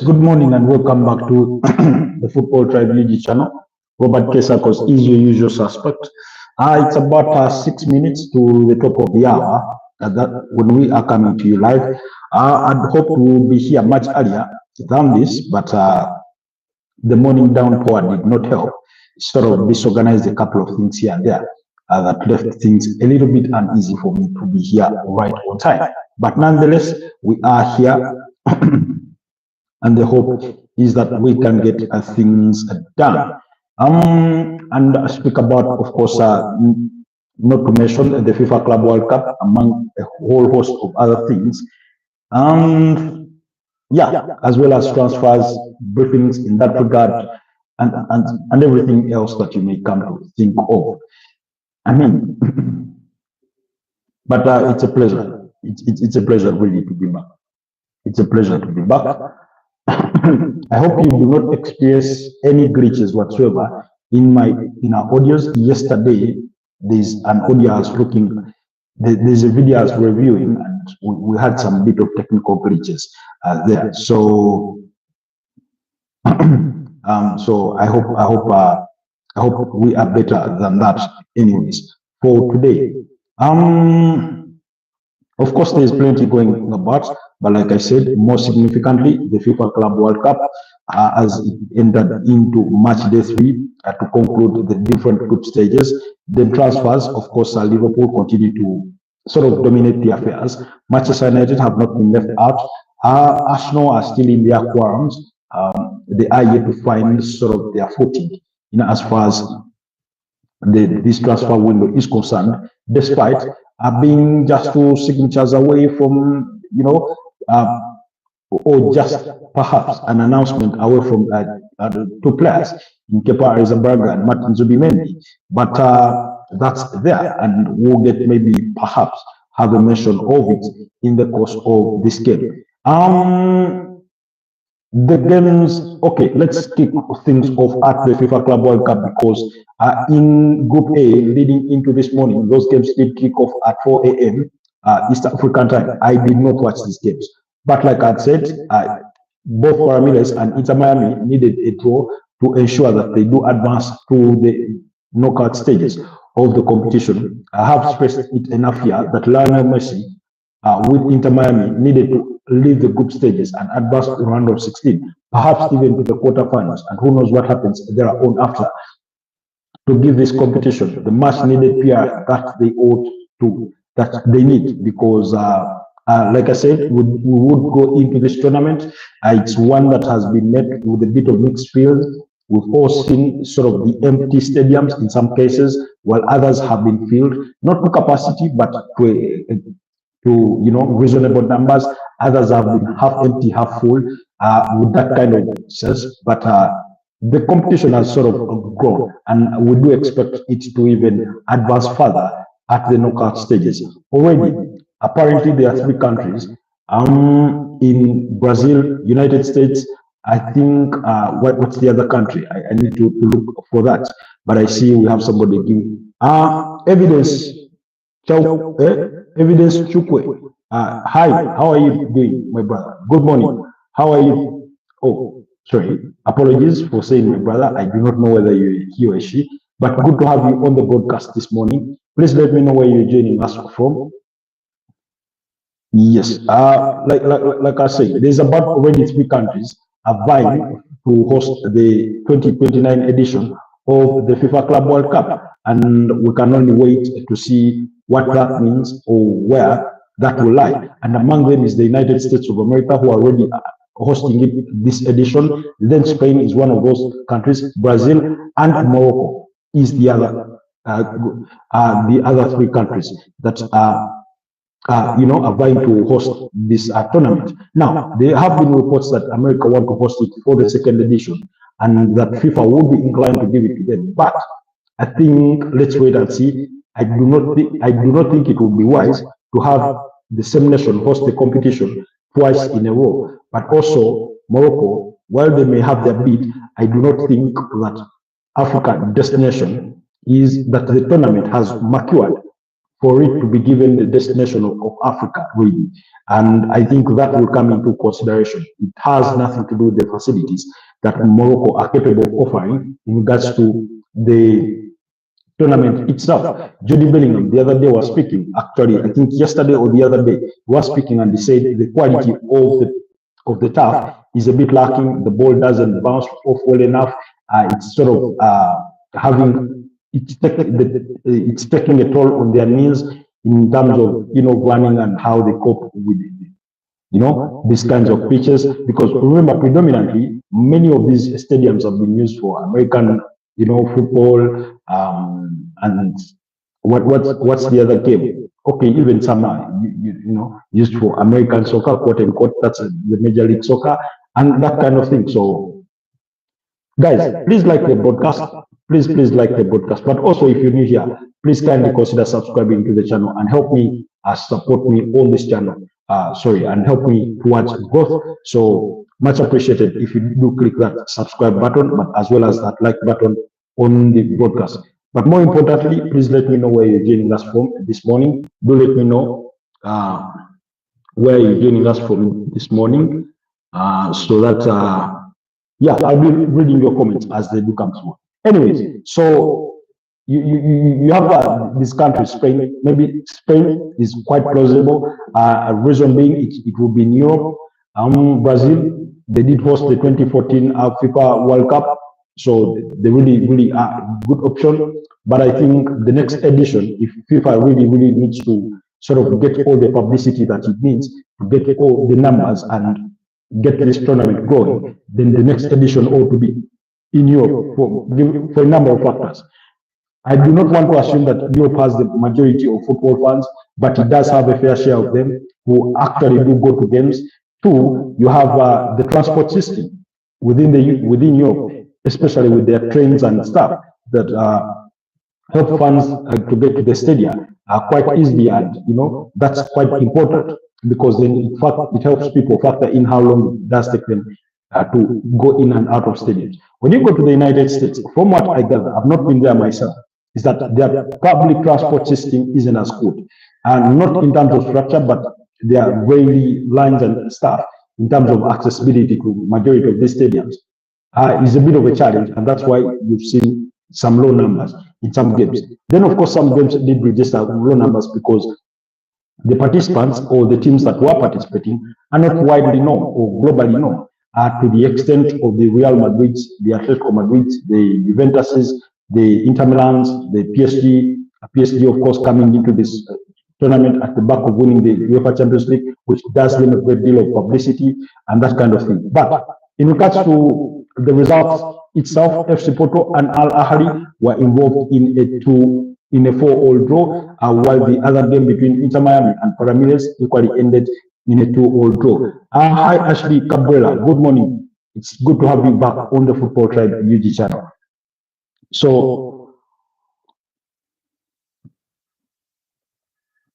Good morning and welcome back to the Football Tribe League channel. Robert Kesakos is your usual suspect. It's about 6 minutes to the top of the hour that when we are coming to you live. I'd hope to be here much earlier than this, but the morning downpour did not help. Sort of disorganized a couple of things here and there that left things a little bit uneasy for me to be here right on time. But nonetheless, we are here. And the hope is that we can get things done. And speak about, of course, not to mention the FIFA Club World Cup among a whole host of other things. Yeah, as well as transfers, briefings in that regard, and everything else that you may come to think of. I mean, but it's a pleasure. It's a pleasure really to be back. It's a pleasure to be back. I hope you do not experience any glitches whatsoever in our audios. Yesterday, there's an audio I was looking, there's a video I was reviewing, and we had some bit of technical glitches there. So, so I hope we are better than that. Anyways, for today, of course, there's plenty going about, but like I said, more significantly, the FIFA Club World Cup has entered into match day 3 to conclude the different group stages. The transfers, of course, Liverpool continue to sort of dominate the affairs. Manchester United have not been left out. Arsenal are still in their quorums. They are yet to find sort of their footing, as far as this transfer window is concerned, despite being just 2 signatures away from, or just perhaps an announcement away from 2 players in Kepa Arrizabalaga and Martin Zubimendi. But that's there, and we'll get maybe perhaps have a mention of it in the course of this game. The games, okay, let's kick things off at the FIFA Club World Cup because in Group A, leading into this morning, those games did kick off at 4 a.m. East African time. I did not watch these games. But like I said, both Paramiles and Inter Miami needed a draw to ensure that they do advance to the knockout stages of the competition. I have stressed it enough here that Lionel Messi with Inter Miami needed to leave the group stages and advance to the round of 16, perhaps even to the quarterfinals, and who knows what happens thereon after, to give this competition the much needed PR that they ought to, that they need, because like I said, we would go into this tournament. It's one that has been met with a bit of mixed feelings. We've all seen sort of the empty stadiums in some cases, while others have been filled, not to capacity, but to reasonable numbers. Others have been half empty, half full, with that kind of sense. But the competition has sort of grown, and we do expect it to even advance further at the knockout stages. Already, apparently, there are 3 countries in Brazil, United States. I think what's the other country? I need to look for that. But I see we have somebody giving evidence. Evidence Chukwe. Hi, how are you doing, my brother? Good morning. How are you? Oh, sorry. Apologies for saying my brother. I do not know whether you're he or she, but good to have you on the broadcast this morning. Please let me know where you're joining us from. Yes, like I said, there's about already 3 countries vying to host the 2029 edition of the FIFA Club World Cup, and we can only wait to see what that means or where that will lie. And among them is the United States of America, who are already hosting it this edition. Then Spain is one of those countries. Brazil and Morocco is the other 3 countries that are vying to host this tournament. Now, there have been reports that America want to host it for the 2nd edition, and that FIFA would be inclined to give it to them. But I think let's wait and see. I do not think it would be wise to have the same nation host the competition twice in a row. But also Morocco, while they may have their bid, I do not think that African destination is that the tournament has matured for it to be given the destination of Africa, really. And I think that will come into consideration. It has nothing to do with the facilities that Morocco are capable of offering in regards to the tournament itself. Judy Bellingham the other day was speaking, actually, I think yesterday or the other day, was speaking and he said the quality of the turf is a bit lacking. The ball doesn't bounce off well enough. It's sort of it's taking a toll on their knees in terms of running and how they cope with these kinds of pitches. Because remember, predominantly many of these stadiums have been used for American football, and what's the other game? Okay, even some are used for American soccer, quote unquote. That's the Major League Soccer and that kind of thing. So, guys, please like the broadcast. Please like the broadcast. But also, if you're new here, please kindly consider subscribing to the channel and help me support me on this channel. And help me towards growth. So much appreciated if you do click that subscribe button, but as well as that like button on the broadcast. But more importantly, please let me know where you're joining us from this morning. Do let me know where you're joining us from this morning, so that I'll be reading your comments as they do come through. Anyways, so you have this country, Spain. Maybe Spain is quite plausible. Reason being, it will be in Europe. Brazil, they did host the 2014 FIFA World Cup, so they really are a good option. But I think the next edition, if FIFA really needs to sort of get all the publicity that it needs to get all the numbers and get this tournament going, then the next edition ought to be in Europe for a number of factors. I do not want to assume that Europe has the majority of football fans, but it does have a fair share of them who actually do go to games. Two, you have the transport system within Europe, especially with their trains and stuff that help fans to get to the stadium quite easily, and that's quite important, because then in fact it helps people factor in how long it does take them to go in and out of stadiums. When you go to the United States, from what I gather, I've not been there myself, is that their public transport system isn't as good, and not in terms of structure, but their railway lines and stuff in terms of accessibility to majority of these stadiums is a bit of a challenge, and that's why you've seen some low numbers in some games. Then, of course, some games did register low numbers because the participants or the teams that were participating are not widely known or globally known to the extent of the Real Madrid, the Atletico Madrid, the Juventuses, the Inter Milans, the PSG, of course, coming into this tournament at the back of winning the UEFA Champions League, which does them a great deal of publicity and that kind of thing. But in regards to the results itself, FC Porto and Al Ahly were involved in a 4-4 draw, while the other game between Inter Miami and Palmeiras equally ended in a 2-2 draw. Hi, Ashley Cabrera. Good morning. It's good to have you back on the Football Tribe UG channel. So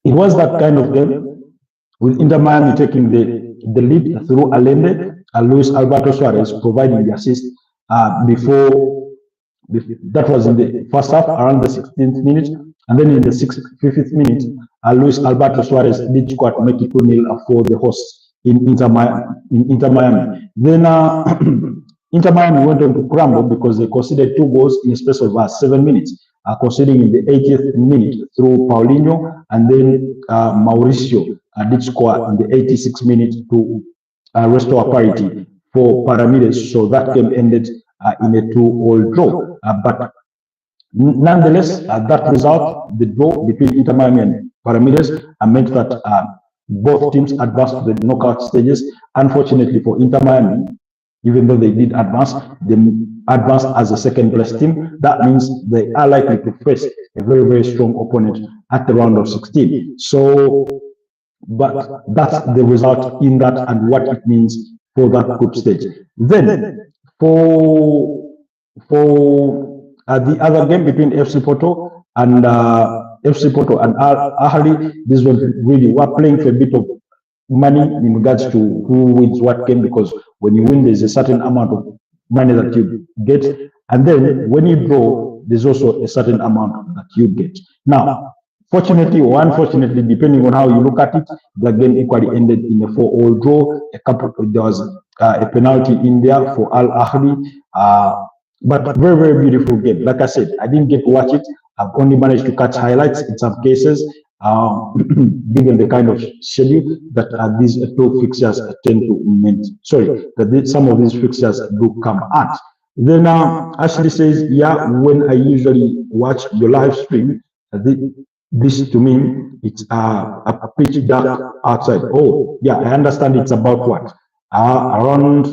it was that kind of game, with Inter Miami taking the lead through Allende and Luis Alberto Suarez providing the assist before that was in the first half, around the 16th minute, and then in the 55th minute, Luis Alberto Suarez did score to make it 2-0 for the hosts in Inter Miami. Then Inter Miami went on to crumble because they conceded 2 goals in a space of 7 minutes, conceding in the 80th minute through Paulinho, and then Mauricio did score in the 86th minute to restore parity for Palmeiras. So that game ended in a 2-2 draw. But nonetheless, that result, the draw between Inter Miami and Palmeiras, meant that both teams advanced to the knockout stages. Unfortunately for Inter Miami, even though they did advance, they advanced as a second-place team. That means they are likely to face a very strong opponent at the round of 16. So, but that's the result in that and what it means for that group stage. Then, for the other game between FC Porto and Al Ahly, this was really, we're playing for a bit of money in regards to who wins what game, because when you win, there's a certain amount of money that you get, and then when you draw, there's also a certain amount that you get. Now, Fortunately or unfortunately, depending on how you look at it, the game equally ended in a 4-all draw. There was a penalty in there for Al Ahly, but very, very beautiful game. Like I said, I didn't get to watch it. I've only managed to catch highlights in some cases, given the kind of schedule that these two fixtures tend to mean. Sorry, that some of these fixtures do come at. Then Ashley says, yeah, when I usually watch your live stream, this to me, it's a pitch dark outside. Oh, yeah, I understand it's about what? Around,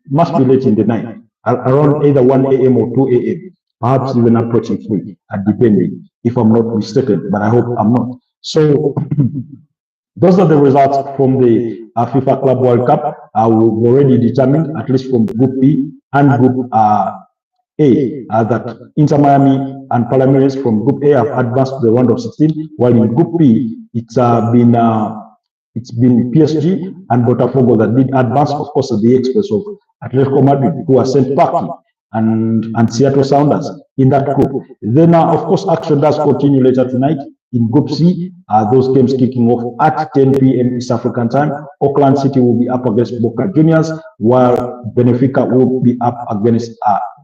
must be late in the night, around either 1 a.m. or 2 a.m., perhaps even approaching 3, depending, if I'm not mistaken, but I hope I'm not. So, those are the results from the FIFA Club World Cup. We've already determined, at least from Group B and Group that Inter Miami and Palmeiras from Group A have advanced to the round of 16, while in Group B it's been PSG and Botafogo that did advance. Of course, at the expense of Atletico Madrid, who are sent packing, and Seattle Sounders in that group. Then, of course, action does continue later tonight in Group C. Those games kicking off at 10 p.m. East African time. Auckland City will be up against Boca Juniors, while Benfica will be up against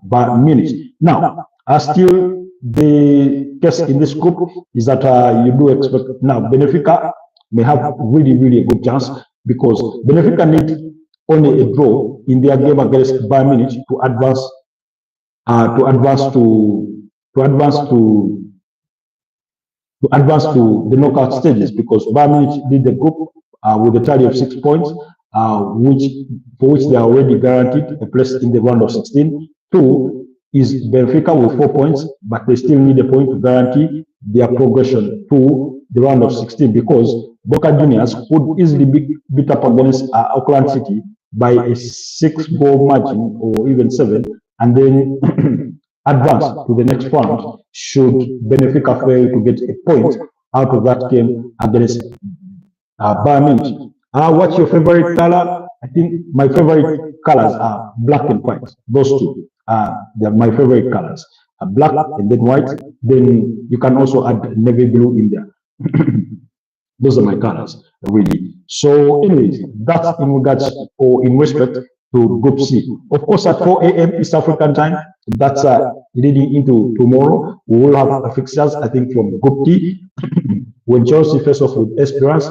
Bayern Munich. Now, still the case in this group is that you do expect now Benfica may have really, really a good chance, because Benfica need only a draw in their game against Bayern Munich to advance to the knockout stages, because Bayern Munich did the group with a tally of 6 points, for which they are already guaranteed a place in the round of 16. 2 is Benfica with 4 points, but they still need a point to guarantee their progression to the round of 16, because Boca Juniors would easily beat up against Auckland City by a 6-goal margin or even 7, and then advance to the next round should Benfica fail to get a point out of that game against Bayern Munich. What's your favorite color? I think my favorite colors are black and white. Those two, they're my favorite colors. Black and then white. Then you can also add navy blue in there. Those are my colors, really. So, anyways, that's in regards or in respect to Group C. Of course, at 4 a.m. East African time, that's leading into tomorrow. We will have fixtures, I think, from Group D, when Chelsea face off with Esperance,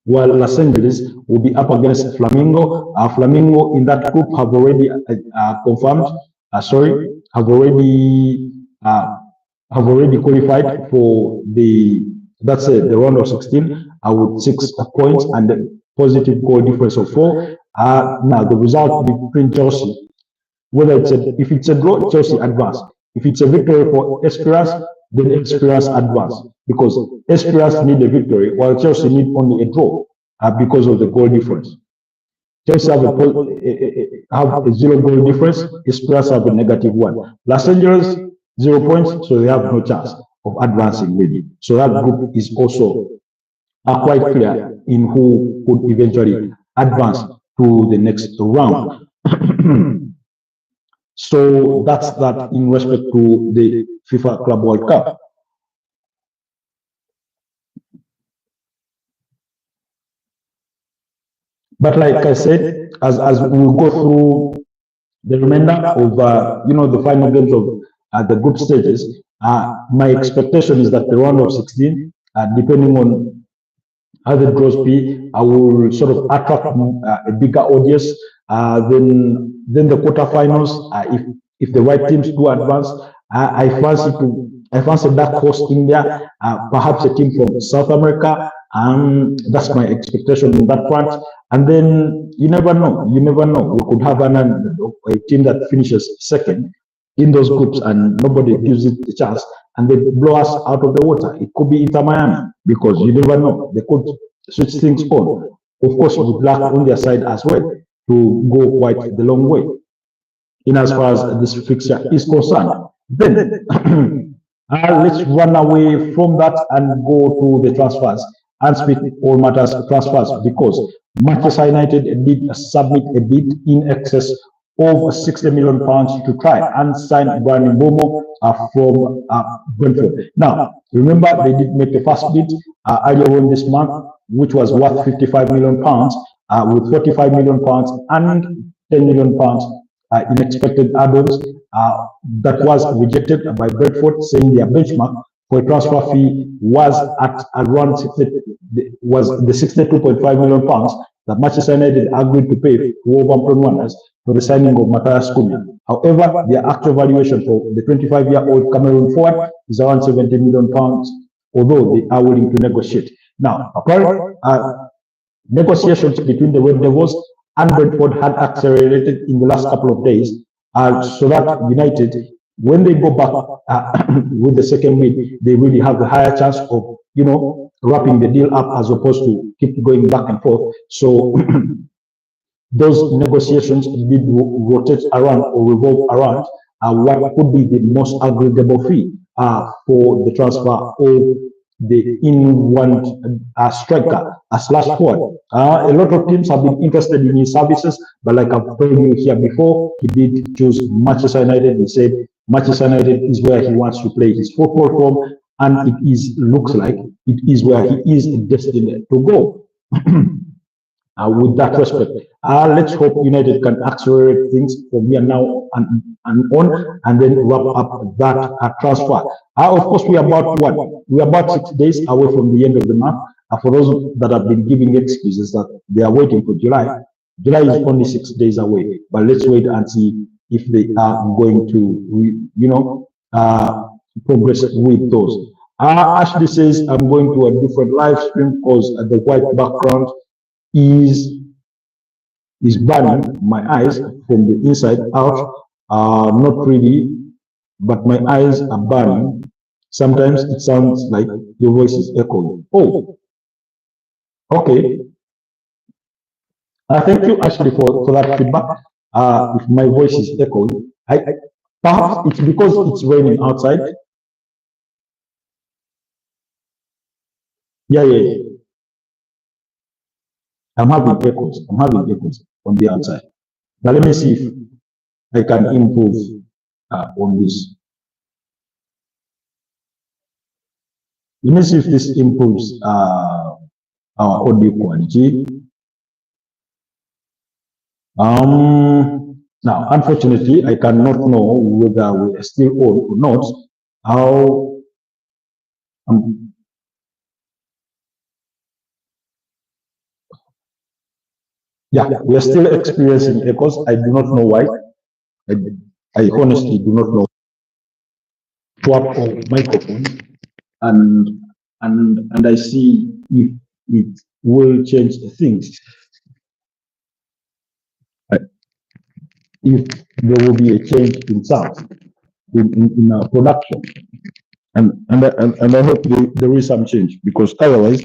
while Los Angeles will be up against Flamingo. Flamingo in that group have already confirmed, have already qualified for the round of 16 with 6 points and a positive goal difference of 4. Now the result between Chelsea, whether if it's a draw, Chelsea advance. If it's a victory for Esperance, then Esperance advance, because Esperance need a victory while Chelsea need only a draw because of the goal difference. Chelsea have a 0 goal difference, Esperance have a -1. Los Angeles 0 points, so they have no chance of advancing really. So that group is also quite clear in who could eventually advance to the next round. So that's that in respect to the FIFA Club World Cup. But like I said, as we go through the remainder of the final games of the group stages, my expectation is that the round of 16, depending on how the draws be, I will sort of attract a bigger audience than the quarterfinals. If the right teams do advance, I fancy dark horse India, perhaps a team from South America. That's my expectation in that front. And then you never know. We could have a team that finishes second in those groups and nobody gives it a chance, and they blow us out of the water. It could be Inter Miami, because you never know. They could switch things on. Of course, with luck on their side as well, to go quite the long way in as far as this fixture is concerned. Then let's run away from that and go to the transfers and speak all matters transfers, because Manchester United did submit a bid in excess of 60 million pounds to try and sign Brian Mbomo from Brentford. Now, remember they did make a first bid earlier on this month, which was worth 55 million pounds, with 45 million pounds and 10 million pounds in expected add-ons. That was rejected by Brentford, saying their benchmark for a transfer fee was at around 62.5 million pounds that Manchester United agreed to pay to Wolverhampton Wanderers for the signing of Matthias Cunha. However, their actual valuation for the 25-year-old Cameroon forward is around 70 million pounds, although they are willing to negotiate. Now, apparently, negotiations between the Red Devils and Brentford had accelerated in the last couple of days, so that United, when they go back with the second bid, they really have the higher chance of, wrapping the deal up as opposed to keep going back and forth. So those negotiations did rotate around or revolve around what could be the most agreeable fee for the transfer of the in-one striker / forward. A lot of teams have been interested in his services, but like I've told you here before, he did choose Manchester United. He said Manchester United is where he wants to play his football from, and it looks like it is where he is destined to go. With that respect, let's hope United can accelerate things from here now and on, and then wrap up that transfer. Of course, we are about what? We are about 6 days away from the end of the month. For those that have been giving excuses that they are waiting for July, July is only 6 days away. But let's wait and see if they are going to, progress with those. Ashley says, I'm going to a different live stream because the white background is burning my eyes from the inside out. Not really, but my eyes are burning. Sometimes it sounds like your voice is echoing. Oh, okay. Thank you, Ashley, for that feedback. If my voice is echoing, perhaps it's because it's raining outside. Yeah. I'm having echoes. On the outside. Now let me see if I can improve on this. Let me see if this improves our audio quality. Now, unfortunately, I cannot know whether we are still on or not. How yeah, we are still experiencing echoes. I do not know why. I honestly do not know. Swap of microphones, and I see if it will change things. If there will be a change in sound in our production, and I hope there is some change, because otherwise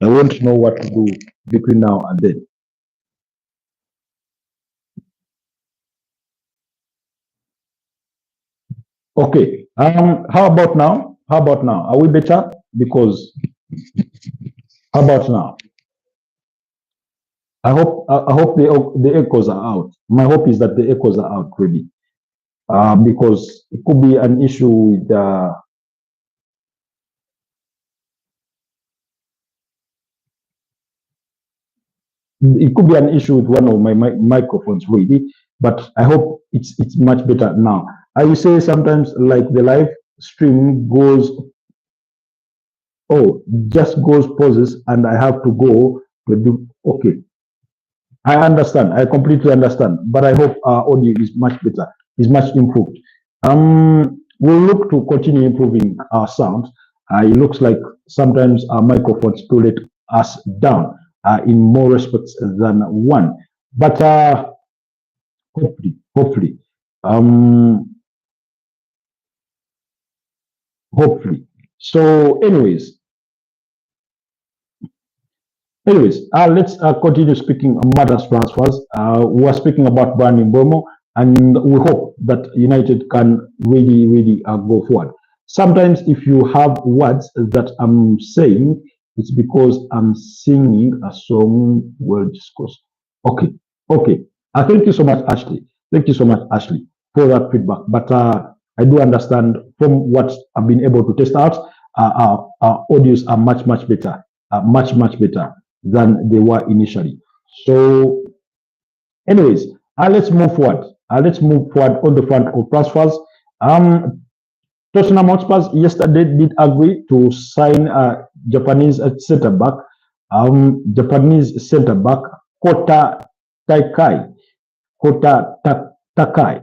I won't know what to do between now and then. Okay. How about now? Are we better? Because how about now? I hope the echoes are out. My hope is that the echoes are out really, because it could be an issue with one of my microphones really, but I hope it's much better now. I will say sometimes like the live stream just goes pauses, and I have to go to do. Okay, I understand. I completely understand. But I hope our audio is much better, is much improved. We'll look to continue improving our sound. It looks like sometimes our microphones to let us down in more respects than one. But hopefully, hopefully. So, anyways, let's continue speaking on matters transfers. We are speaking about Brian Mbomo, and we hope that United can really go forward. Sometimes if you have words that I'm saying, it's because I'm singing a song well discussed. Okay. Thank you so much, Ashley. Thank you so much, Ashley, for that feedback. But I do understand from what I've been able to test out, our audios are much better, much better than they were initially. So, anyways, let's move forward. Let's move forward on the front of transfers. Um, Tottenham Hotspur yesterday did agree to sign Japanese centre back, Kota Taikai. Kota Takai.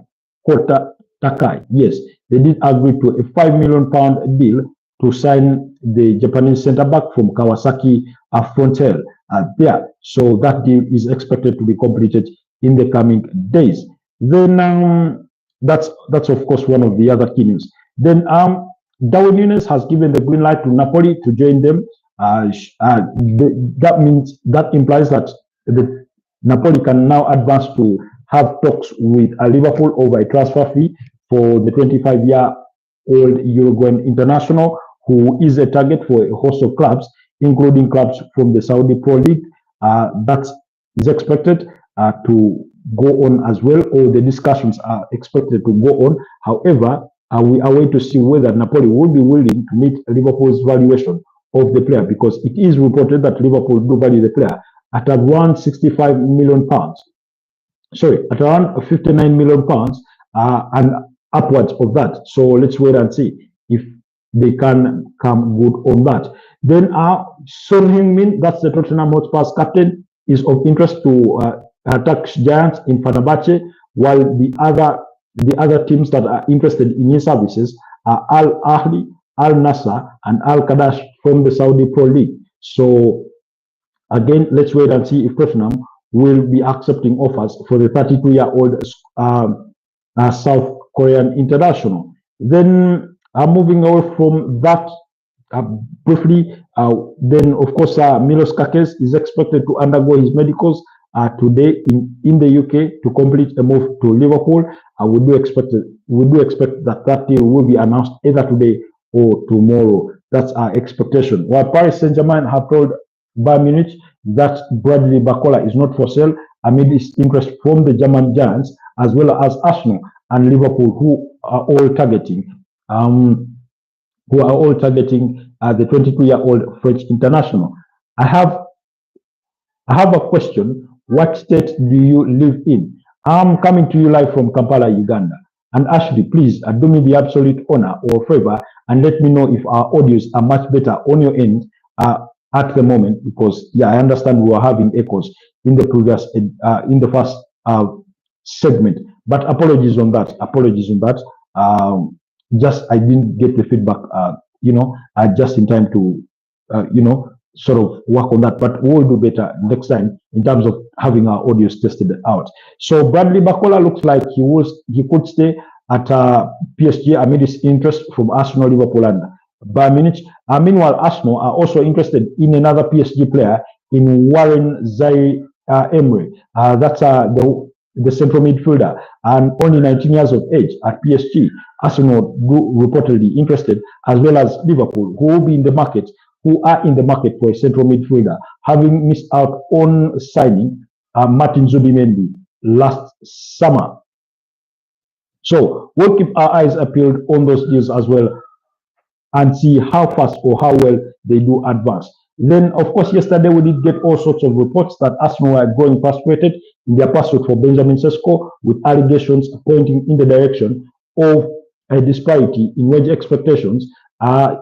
Kota Takai. Yes, they did agree to a £5 million deal to sign the Japanese centre back from Kawasaki Frontale there. So that deal is expected to be completed in the coming days. Then that's of course one of the other key news. Then Darwin Nunes has given the green light to Napoli to join them. That implies that the Napoli can now advance to have talks with Liverpool over a transfer fee for the 25-year-old Uruguayan international, who is a target for a host of clubs, including clubs from the Saudi Pro League. That is expected to go on as well, or the discussions are expected to go on. However, we are waiting to see whether Napoli will be willing to meet Liverpool's valuation of the player, because it is reported that Liverpool do value the player at around £65 million. Sorry, at around £59 million and upwards of that. So let's wait and see if they can come good on that. Then Son Heung-min, that's the Tottenham Hotspur's captain, is of interest to Turkish giants in Fenerbahce, while the other teams that are interested in his services are Al Ahly, Al Nassr, and Al Qadash from the Saudi Pro League. So again, let's wait and see if Tottenham will be accepting offers for the 32-year-old South Korean international. Then moving away from that briefly, then of course Milos Kakes is expected to undergo his medicals today in the UK to complete a move to Liverpool. We do expect that deal will be announced either today or tomorrow. That's our expectation. While Paris Saint-Germain have told Bayern Munich that Bradley Barcola is not for sale amid its interest from the German giants, as well as Arsenal and Liverpool, who are all targeting the 22-year-old French international. I have a question. What state do you live in? I'm coming to you live from Kampala, Uganda. And Ashley, please do me the absolute honor or favor and let me know if our audios are much better on your end at the moment, because I understand we were having echoes in the previous in the first segment. But apologies on that. Just I didn't get the feedback, just in time to sort of work on that, but we'll do better next time in terms of having our audios tested out. So Bradley Barcola looks like he could stay at PSG amid his interest from Arsenal, Liverpool, and Bayern Munich. Meanwhile, Arsenal are also interested in another PSG player, in Warren Zaïre-Emery. That's the central midfielder, and only 19 years of age at PSG. Arsenal reportedly interested, as well as Liverpool, who are in the market for a central midfielder, having missed out on signing Martin Zubimendi last summer. So we'll keep our eyes peeled on those deals as well and see how fast or how well they do advance. Then, of course, yesterday we did get all sorts of reports that Arsenal are growing frustrated in their pursuit for Benjamin Sesko, with allegations pointing in the direction of a disparity in wage expectations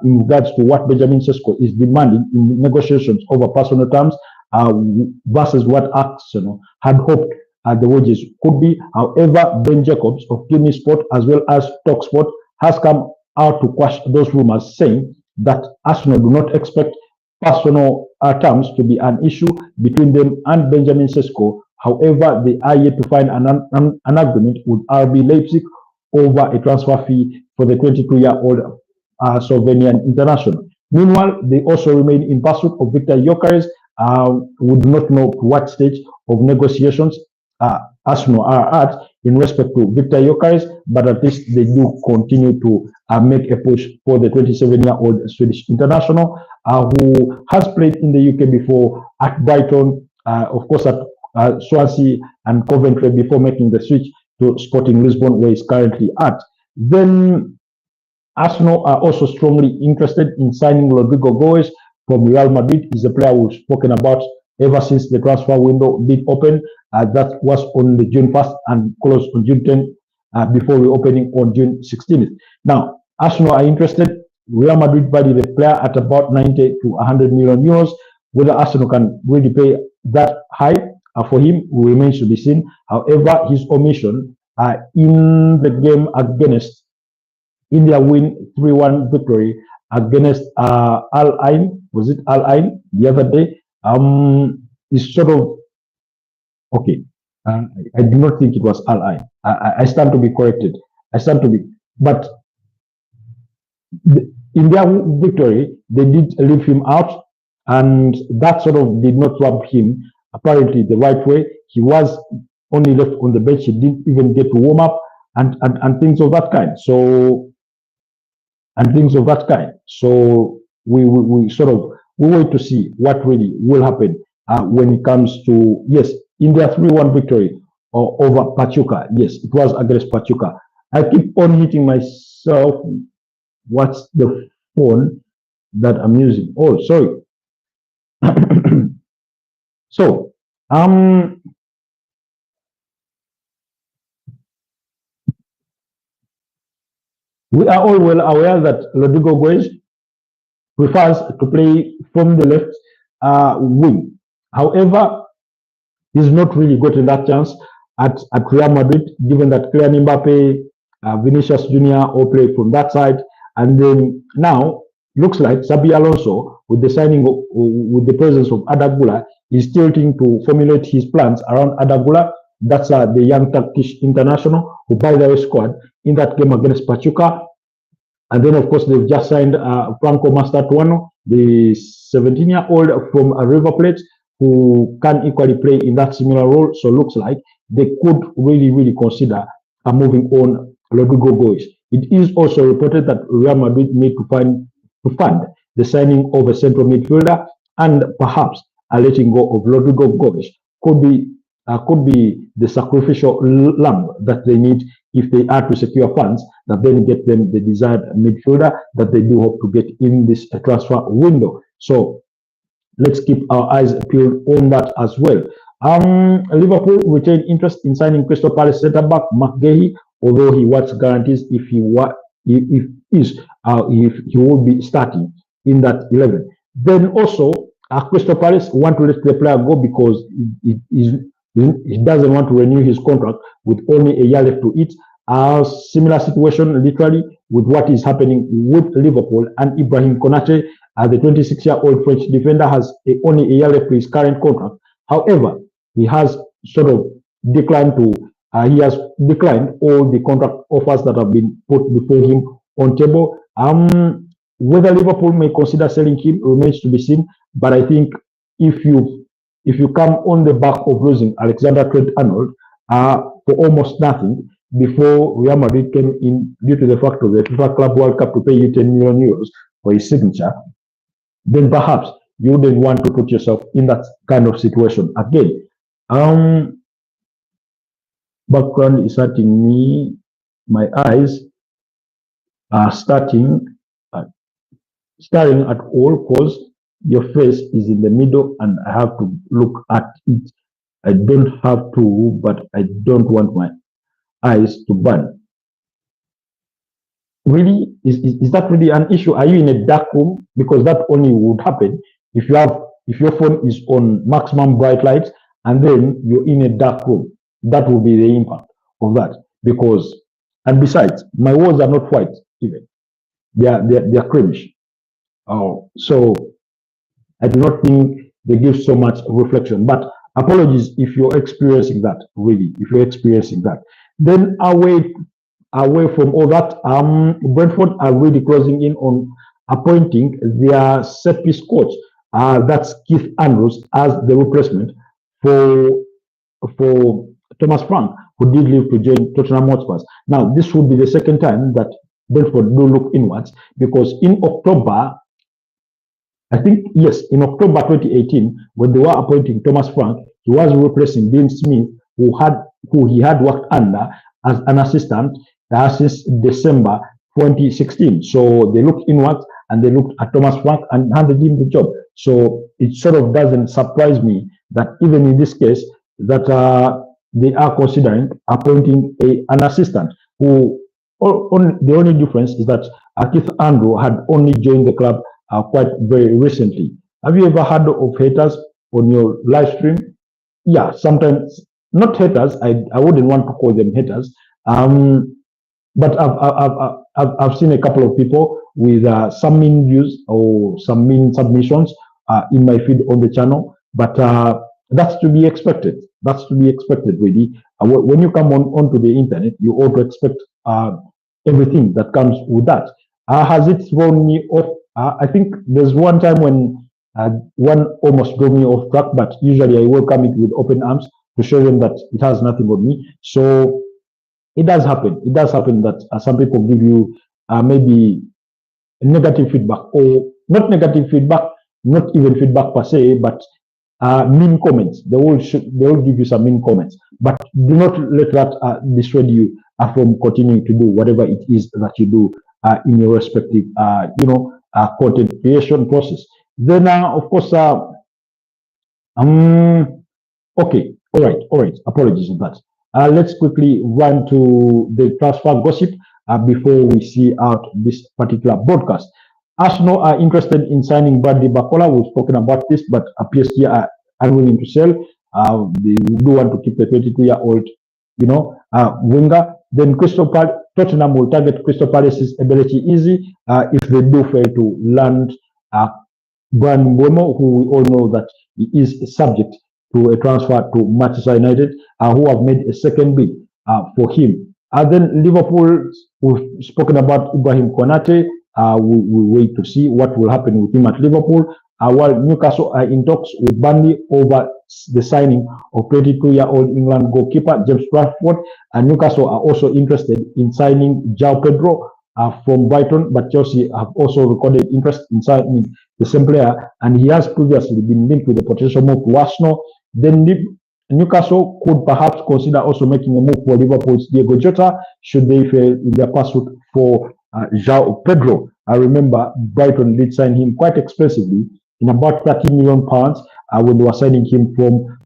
in regards to what Benjamin Sesko is demanding in negotiations over personal terms versus what Arsenal had hoped the wages could be. However, Ben Jacobs of Guinea Sport, as well as TalkSport, has come out to quash those rumors, saying that Arsenal do not expect personal terms to be an issue between them and Benjamin Sesko. However, they are yet to find an agreement with RB Leipzig over a transfer fee for the 22-year-old Slovenian international. Meanwhile, they also remain in pursuit of Victor Gyökeres. We do not know what stage of negotiations Arsenal are at in respect to Victor Gyökeres, but at least they do continue to make a push for the 27-year-old Swedish international, who has played in the UK before at Brighton, of course at Swansea and Coventry before making the switch to Sporting Lisbon, where he's currently at. Then Arsenal are also strongly interested in signing Rodrigo Goes from Real Madrid. He's a player we've spoken about ever since the transfer window did open. That was on the June 1st and closed on June 10th before reopening on June 16th. Now, Arsenal are interested. Real Madrid valued the player at about 90 to 100 million euros. Whether Arsenal can really pay that high for him remains to be seen. However, his omission in the game against India win 3-1 victory against Al Ain, was it Al Ain the other day? Is sort of okay. I do not think it was Al Ain. I stand to be corrected. I stand to be, but in their victory, they did leave him out, and that sort of did not rub him apparently the right way. He was only left on the bench. He didn't even get to warm up and things of that kind. So we sort of we wait to see what really will happen when it comes to, yes, in their 3-1 victory over Pachuca. Yes, it was against Pachuca. I keep on hitting myself. What's the phone that I'm using? Oh, sorry. So, we are all well aware that Rodrigo Goes prefers to play from the left wing. However, he's not really gotten that chance at Real Madrid, given that Kylian Mbappe, Vinicius Jr. all play from that side. And then now, looks like Xabi Alonso, with the signing of, with the presence of Adagula, is tilting to formulate his plans around Adagula. That's the young Turkish international who, by the way, scored in that game against Pachuca. And then, of course, they've just signed Franco Mastatouano, the 17-year-old from River Plate, who can equally play in that similar role. So looks like they could really consider moving on Rodrigo Goes. It is also reported that Real Madrid need to fund the signing of a central midfielder, and perhaps letting go of Rodrigo Goes could be the sacrificial lamb that they need if they are to secure funds that then get them the desired midfielder that they do hope to get in this transfer window. So let's keep our eyes peeled on that as well. Liverpool retained interest in signing Crystal Palace centre back Mark Gahey, although he wants guarantees if he will be starting in that 11. Then also, Crystal Palace want to let the player go because he doesn't want to renew his contract with only a year left to it. A similar situation, literally, with what is happening with Liverpool and Ibrahim Konate. The 26-year-old French defender has only a year left to his current contract. However, he has sort of declined all the contract offers that have been put before him on table. Whether Liverpool may consider selling him remains to be seen. But I think if you come on the back of losing Alexander Trent-Arnold for almost nothing before Real Madrid came in due to the fact of the FIFA Club World Cup to pay you 10 million euros for his signature, then perhaps you wouldn't want to put yourself in that kind of situation again. Background is hurting me. My eyes are staring at all because your face is in the middle and I have to look at it. I don't have to, but I don't want my eyes to burn. Really, is that really an issue? Are you in a dark room? Because that only would happen if your phone is on maximum bright light and then you're in a dark room. That will be the impact of that. Because, and besides, my walls are not white even. They are creamish. So I do not think they give so much reflection. But apologies if you're experiencing that, really, if you're experiencing that. Then away from all that, Brentford are really closing in on appointing their set piece coach, that's Keith Andrews, as the replacement for Thomas Frank, who did leave to join Tottenham Hotspur. Now, this would be the second time that Brentford do look inwards, because in October, I think, yes, in October 2018, when they were appointing Thomas Frank, he was replacing Dean Smith, who he had worked under as an assistant since December 2016. So they looked inwards and they looked at Thomas Frank and handed him the job. So it sort of doesn't surprise me that even in this case that they are considering appointing an assistant who the only difference is that Keith Andrew had only joined the club quite very recently. Have you ever heard of haters on your live stream? Yeah, sometimes not haters. I wouldn't want to call them haters. But I've seen a couple of people with some mean views or some mean submissions in my feed on the channel. But that's to be expected. That's to be expected, really. When you come onto the internet, you ought to expect everything that comes with that. Has it thrown me off? I think there's one time when one almost drove me off track, but usually I welcome it with open arms to show them that it has nothing on me. So it does happen. It does happen that some people give you maybe negative feedback, or not negative feedback, not even feedback per se, but mean comments. They will give you some mean comments, but do not let that dissuade you from continuing to do whatever it is that you do in your respective, content creation process. Then, of course, okay, all right. Apologies for that. Let's quickly run to the transfer gossip before we see out this particular broadcast. Arsenal are interested in signing Bradley Barcola. We've spoken about this, but PSG are unwilling to sell. They do want to keep the 22-year-old, winger. Then Tottenham will target Crystal Palace's ability easy if they do fail to land Brian Mbeumo, who we all know that he is subject to a transfer to Manchester United, who have made a second bid for him. Then Liverpool, we've spoken about Ibrahim Konate. We wait to see what will happen with him at Liverpool. While Newcastle are in talks with Burnley over the signing of 22-year-old England goalkeeper James Bradford, and Newcastle are also interested in signing João Pedro from Brighton, but Chelsea have also recorded interest in signing the same player, and he has previously been linked with a potential move to Arsenal. Then Newcastle could perhaps consider also making a move for Liverpool's Diego Jota should they fail in their pursuit for João Pedro. I remember Brighton did sign him quite expensively in about £30 million when they were signing him from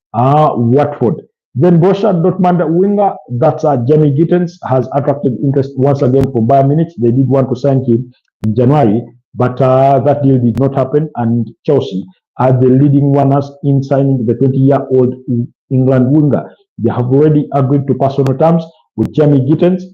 Watford. Then Borussia Dortmund winger, that's Jamie Gittens, has attracted interest once again from Bayern Munich. They did want to sign him in January, but that deal did not happen, and Chelsea are the leading runners in signing the 20-year-old England winger. They have already agreed to personal terms with Jamie Gittens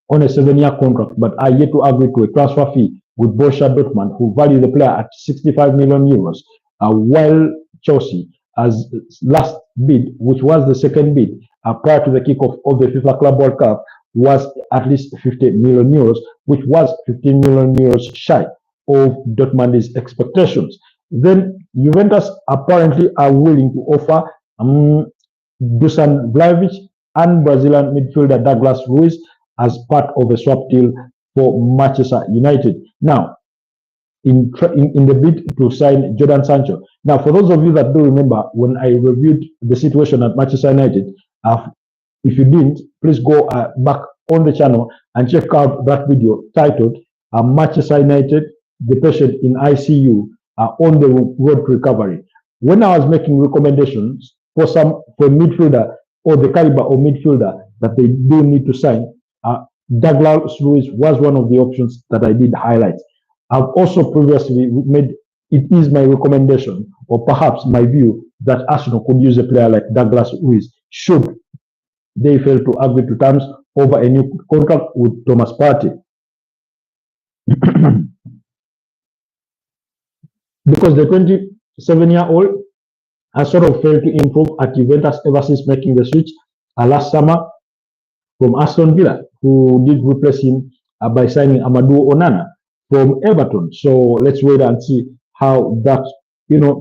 on a 7-year contract, but are yet to agree to a transfer fee with Borussia Dortmund, who value the player at 65 million euros, while Chelsea as last bid, which was the second bid prior to the kickoff of the FIFA Club World Cup, was at least 50 million euros, which was 15 million euros shy of Dortmund's expectations. Then Juventus apparently are willing to offer Dusan Vlahovic and Brazilian midfielder Douglas Luiz as part of a swap deal for Manchester United. Now, in the bid to sign Jordan Sancho. Now, for those of you that do remember, when I reviewed the situation at Manchester United, if you didn't, please go back on the channel and check out that video titled Manchester United, the patient in ICU on the road to recovery. When I was making recommendations for a midfielder or the caliber of midfielder that they do need to sign, Douglas Luiz was one of the options that I did highlight. I've also previously made it is my recommendation, or perhaps my view, that Arsenal could use a player like Douglas Luiz should they fail to agree to terms over a new contract with Thomas Partey. Because the 27-year-old has sort of failed to improve at Juventus ever since making the switch last summer from Aston Villa, who did replace him by signing Amadou Onana from Everton. So let's wait and see how that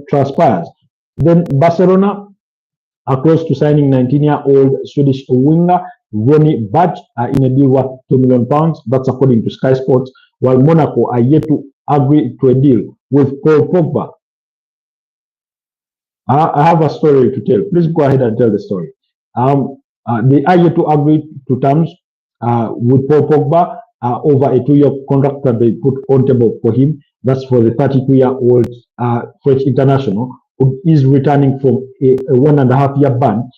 transpires. Then Barcelona are close to signing 19-year-old Swedish winger Ronny Badge in a deal worth £2 million. That's according to Sky Sports. While Monaco are yet to agree to a deal with Paul Pogba. I have a story to tell. Please go ahead and tell the story. They are yet to agree to terms with Paul Pogba over a 2-year contract that they put on table for him. That's for the 32-year-old French international who is returning from a 1.5-year ban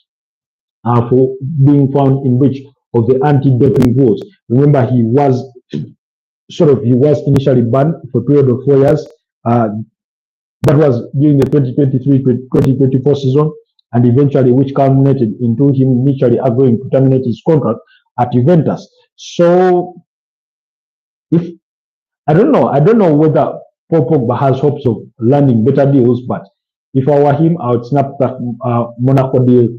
for being found in breach of the anti-doping rules. Remember, he was initially banned for a period of 4 years. That was during the 2023-2024 season, and eventually which culminated into him mutually agreeing to terminate his contract at Juventus. So, if I don't know whether Paul Pogba has hopes of landing better deals, but if I were him, I would snap that Monaco deal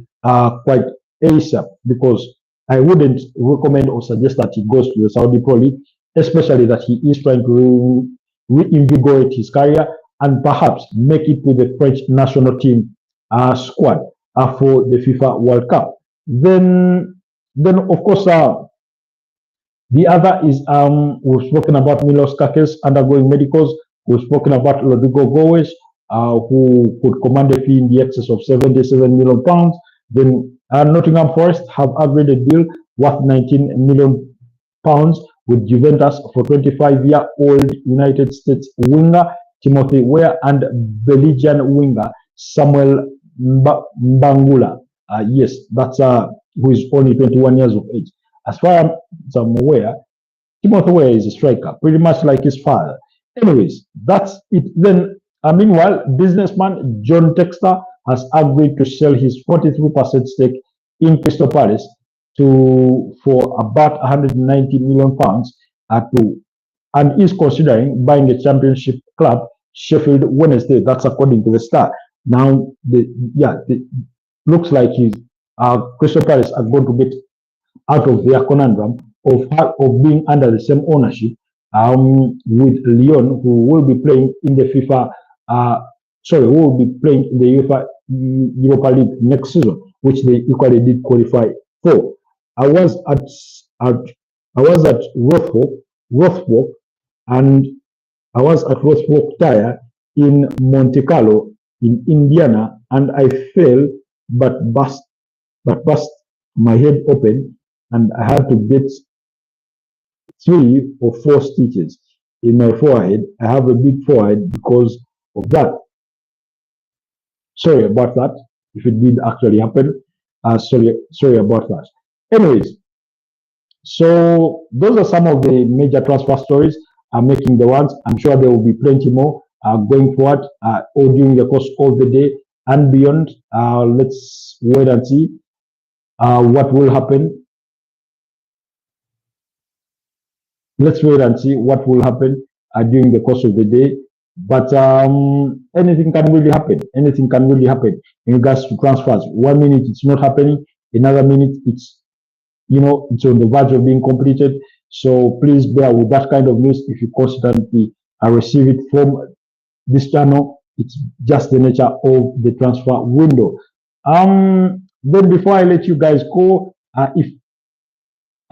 quite ASAP, because I wouldn't recommend or suggest that he goes to the Saudi Pro League, especially that he is trying to reinvigorate his career and perhaps make it to the French national team squad for the FIFA World Cup. Then of course, the other is we've spoken about Milos Kakes undergoing medicals. We've spoken about Rodrigo Goes, who could command a fee in the excess of £77 million. Then Nottingham Forest have agreed a deal worth £19 million with Juventus for 25-year-old United States winger Timothy Weah and Belgian winger Samuel Mbangula. Yes, that's who is only 21 years of age. As far as I'm aware, Timothy Weah is a striker, pretty much like his father. Anyways, that's it. Then, meanwhile, businessman John Textor has agreed to sell his 43% stake in Crystal Palace for about £190 million and is considering buying a championship club, Sheffield Wednesday. That's according to the Star. Now, looks like Crystal Palace are going to get out of their conundrum of being under the same ownership with Lyon, who will be playing in the who will be playing in the UEFA Europa League next season, which they equally did qualify for. I was at Rothburg, and I was at Rothburg Tire in Monte Carlo in Indiana, and I fell but bust my head open, and I had to get 3 or 4 stitches in my forehead. I have a big forehead because of that. Sorry about that. If it did actually happen, sorry about that. Anyways, so those are some of the major transfer stories making the rounds. I'm sure there will be plenty more going forward or during the course of the day and beyond. Let's wait and see what will happen. Let's wait and see what will happen during the course of the day. But anything can really happen. Anything can really happen in regards to transfers. 1 minute it's not happening, another minute it's on the verge of being completed. So please bear with that kind of news if you constantly receive it from this channel. It's just the nature of the transfer window. Then before I let you guys go, we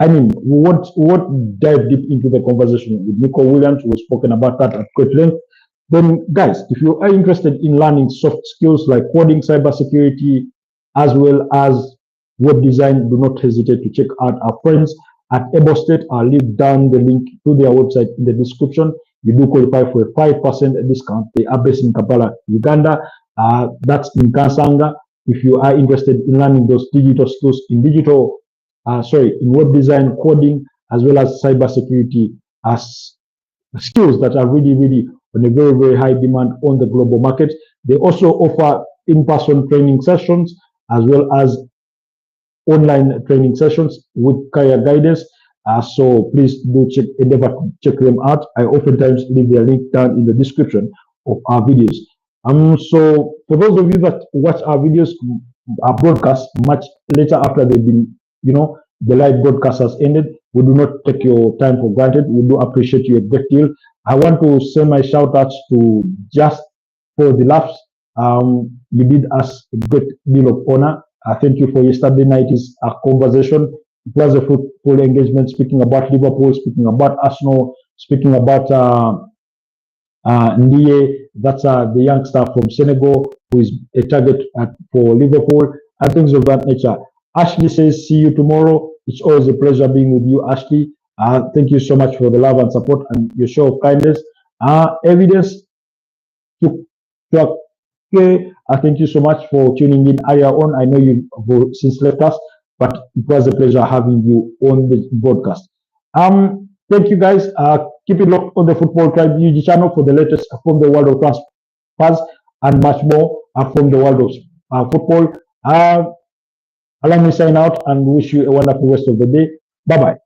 won't dive deep into the conversation with Nico Williams. We've spoken about that at great length. Then, guys, if you are interested in learning soft skills like coding, cybersecurity, as well as web design, do not hesitate to check out our friends at Ebo State. I'll leave down the link to their website in the description. You do qualify for a 5% discount. They are based in Kampala, Uganda. That's in Kansanga. If you are interested in learning those digital skills in web design, coding, as well as cybersecurity, as skills that are really, really on a very, very high demand on the global market. They also offer in-person training sessions as well as online training sessions with career guidance. So please do endeavor to check them out. I oftentimes leave their link down in the description of our videos. So for those of you that watch our videos, our broadcast much later after they've been, the live broadcast has ended, we do not take your time for granted. We do appreciate you a great deal. I want to send my shout outs to Just for the Laughs. You did us a great deal of honor. Thank you for yesterday night's conversation. It was a fruitful engagement, speaking about Liverpool, speaking about Arsenal, speaking about Ndiye, that's the youngster from Senegal who is a target for Liverpool, and things of that nature. Ashley says, see you tomorrow. It's always a pleasure being with you, Ashley. Thank you so much for the love and support and your show of kindness. Evidence to, okay, thank you so much for tuning in earlier on. I know you've since left us, but it was a pleasure having you on the broadcast. Thank you guys. Keep it locked on the Football Tribe UG channel for the latest from the world of transfers and much more from the world of football. Allow me sign out and wish you a wonderful rest of the day. Bye bye.